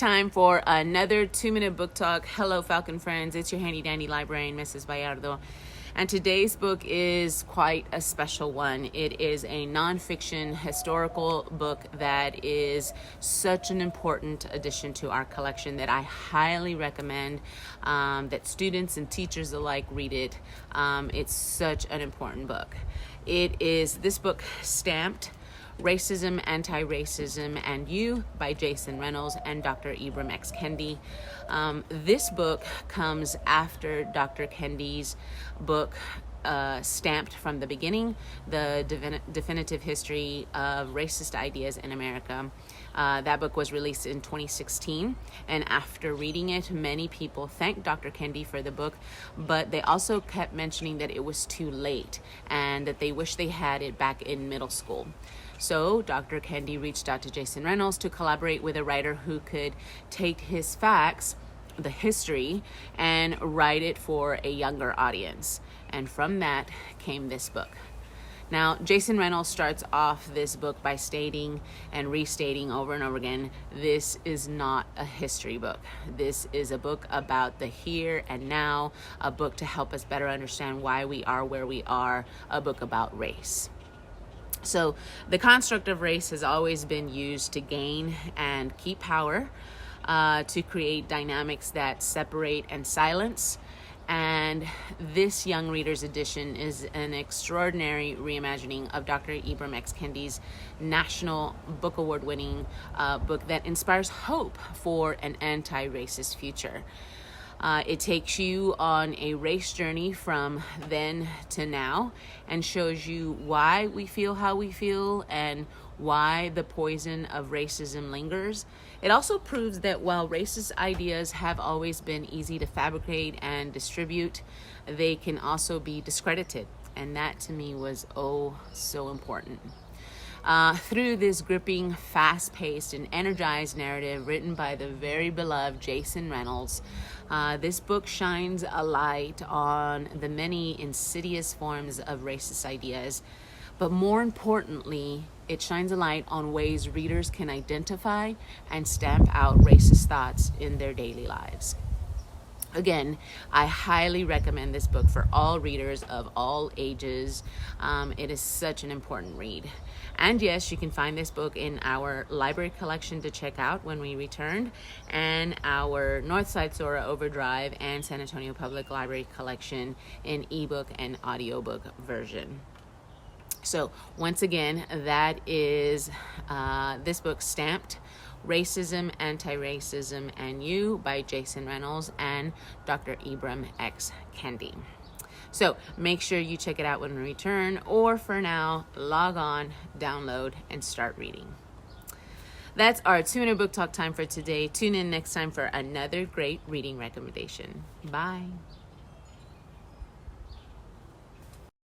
time for another 2-minute book talk. Hello, Falcon friends. It's your handy dandy librarian, Mrs. Vallardo. And today's book is quite a special one. It is a nonfiction historical book that is such an important addition to our collection that I highly recommend that students and teachers alike read it. It's such an important book. It is this book, Stamped: Racism, Anti-Racism, and You by Jason Reynolds and Dr. Ibram X. Kendi. This book comes after Dr. Kendi's book, Stamped from the Beginning, the definitive history of racist ideas in America. That book was released in 2016, and after reading it, many people thanked Dr. Kendi for the book, but they also kept mentioning that it was too late and that they wish they had it back in middle school. So Dr. Kendi reached out to Jason Reynolds to collaborate with a writer who could take his facts, the history, and write it for a younger audience. And from that came this book. Now, Jason Reynolds starts off this book by stating and restating over and over again, this is not a history book. This is a book about the here and now, a book to help us better understand why we are where we are, a book about race. So the construct of race has always been used to gain and keep power, to create dynamics that separate and silence. And this young reader's edition is an extraordinary reimagining of Dr. Ibram X. Kendi's National Book Award winning book that inspires hope for an anti-racist future. It takes you on a race journey from then to now and shows you why we feel how we feel and why the poison of racism lingers. It also proves that while racist ideas have always been easy to fabricate and distribute, they can also be discredited. And that to me was so important. Through this gripping, fast-paced, and energized narrative written by the very beloved Jason Reynolds, this book shines a light on the many insidious forms of racist ideas, but more importantly, it shines a light on ways readers can identify and stamp out racist thoughts in their daily lives. Again, I highly recommend this book for all readers of all ages. It is such an important read. And yes, you can find this book in our library collection to check out when we return, and our Northside Sora Overdrive and San Antonio Public Library collection in ebook and audiobook version. So once again, that is this book, Stamped: Racism, Anti-Racism, and You by Jason Reynolds and Dr. Ibram X. Kendi. So make sure you check it out when we return, or for now, log on, download, and start reading. That's our 2-minute book talk time for today. Tune in next time for another great reading recommendation. Bye.